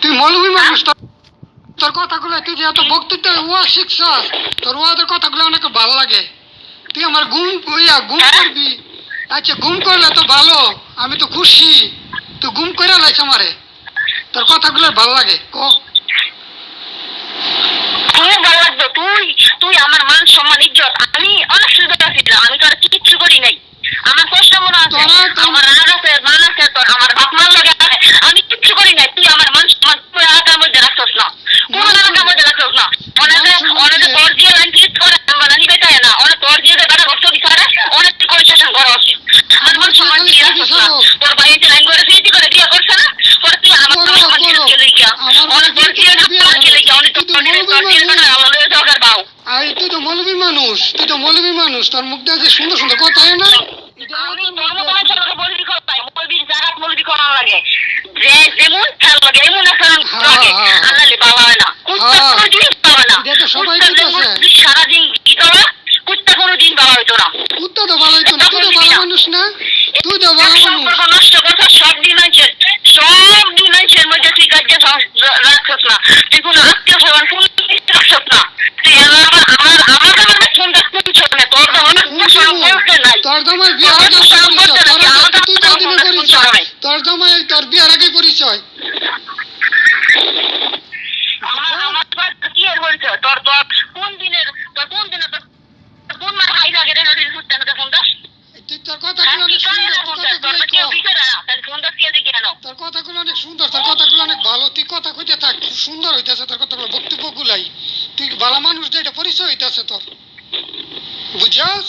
তুই মৌলবী মানুষ, তোর কথাগুলো তুই যে এত বক্তৃত্ব ওয়া শিখছস, তোর ওয়াদের কথাগুলো অনেক ভালো লাগে। তুই আমার গুম করবি, আচ্ছা গুম করলে তো ভালো, আমি তো খুশি। তুই গুম করে লাইছ আমারে, তোর কথাগুলো ভালো লাগে। তুই আমার মান সম্মান ইজ্জত, আমি অনেক সুযোগ ছিলাম, আমি তোর কিচ্ছু করি নাই। আমার কষ্ট মনে আছে, আমার রাগ আছে, মান আছে, আমার বাপ মার লাগে, আমি কিচ্ছু করি নাই। তুই আমার মান সম্মান তুই এলাকার মধ্যে রাখছস না, কোন এলাকার মধ্যে রাখছস না। অনেকে তোর দিয়ে লাইন ক্লিক করে বানানি বেটায় না, অনেক তোর দিয়ে বেটা কষ্ট বিচারে, অনেক কনসেশন করা আছে। আমার মান সম্মান দিয়ে রাখছস না। তোর বাইরে লাইন করে ফিটি করে বিয়ে করছ না, পরে তুই আমার মান সম্মান দিয়ে গিয়া অনেক তোর দিয়ে গিয়া অনেক তোর দিয়ে বেটা আল্লাহ লয়ে যাওয়ার বাউ। তুই তো মৌলবী মানুষ, তোর মুখ দিয়ে যে সুন্দর সুন্দর কথা হয় না। আমি ধর্ম মানুষের বলবি খাই, বলবি জায়গা বলবি করা লাগে, যে যেমন খেয়াল লাগে এমন একটা লাগে, আল্লাহলি বাবা হয় না, কুত্তা কোনো দিন বাবা না। সারাদিন গিতরা কুত্তা কোনো দিন বাবা হইতো না। কুত্তা তো ভালো হইতো না, তুই তো ভালো মানুষ না, তুই তো ভালো মানুষ। নষ্ট করছ সব দিন আইছে মধ্যে তুই কাজে রাখছস না, তুই কোনো আত্মীয় স্বজন কোন রাখছস না। তুই আমার ফোন রাখতে চাস না, তোর তো অনেক নাই। তোর জামাই বিয়ার আগে তুই কদিনে পরিচয়, তোর জামাই তোর বিয়ার আগে পরিচয়। আমার কি এর পরিচয়? তোর কোন দিনের কোন মার হাই লাগে রে নদীর ফুটতে না ফোন দাস। তুই তোর কথাগুলো অনেক সুন্দর, তোর কথাগুলো অনেক সুন্দর, তোর কথাগুলো অনেক ভালো। তুই কথা কইতে থাক, খুব সুন্দর হইতেছে তোর কথাগুলো, বক্তব্যগুলাই। তুই ভালো মানুষ যে এটা পরিচয় হইতেছে তোর, বুঝছস?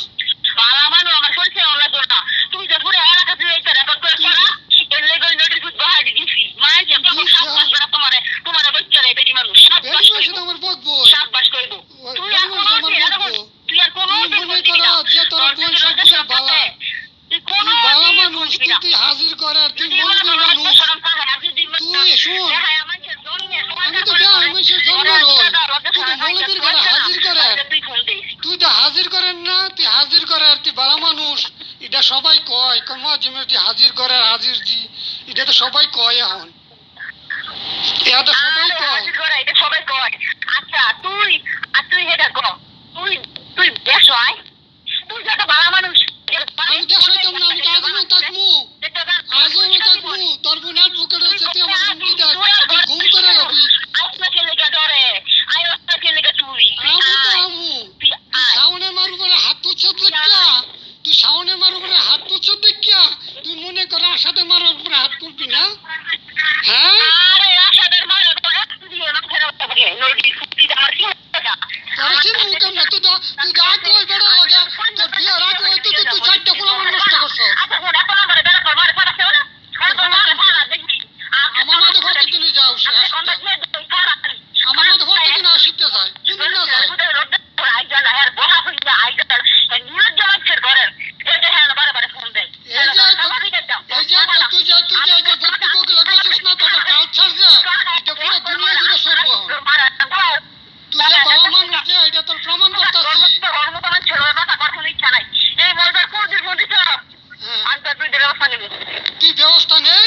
ভালো মানুষ আমার পরিচয় অনেক না। তুই যে পুরো এলাকা তুই এইটা রেকর্ড করে করা এর লেগে নদীর ফুট বাহাই দিছি মানে যে তোমার বাচ্চা রে বেটি মানুষ বেটি মানুষ তো আমার বকবো, শাবাশ কইব। তুই আর কোন মনে করো যে তোর কোন সবচেয়ে ভালো, তুই ভালো মানুষ, তুই হাজির করার, তুই মৌলবী মানুষ। তুই শুন, আমি তো মানুষের জন্ম রই, তুই তো মৌলবীর ঘরে হাজির করার, তুই তো হাজির করেন না, তুই হাজির করার, তুই ভালো মানুষ। এটা সবাই কয় মহাজিমের হাজির করার, হাজির জি, এটা তো সবাই কয় এখন, এটা তো সবাই কয়। এটা সবাই কয়। আচ্ছা তুই এটা কর, তুই দেশ হয়, তুই যত ভালো মানুষ। আমি দেশ হইতাম না, আমি আজীবন থাকবো, আজীবন থাকবো। তোর বোনের বুকে রয়েছে, তুই আমার হুমকি দেখ, তুই ঘুম করে যাবি। আমি তো আমু, তুই শাওনের মার উপরে হাত তুলছ দেখিয়া, তুই শাওনের মার উপরে হাত তুলছ দেখিয়া তুই মনে কর আশাদের মার উপরে হাত তুলবি না? হ্যাঁ তোর চিনবো কেমন? তুই যা কই বেড়া লাগে, তোর বিয়ে রাখ হইতো, তুই 4টা ফুল আমার নষ্ট করছ। আমার মধ্যে প্রতিদিনই যাও, আমার মধ্যে প্রতিদিন শিখতে যায়, কোনদিন না যায়। তুই যে বক্তব্যগুলো করছিস না, তোর কালচার যে এটা পুরো দুনিয়া জুড়ে সরবো। তুই যে ভালো মানুষ যে এটা তোর প্রমাণ করতেছি। তুই ব্যবস্থা নেই,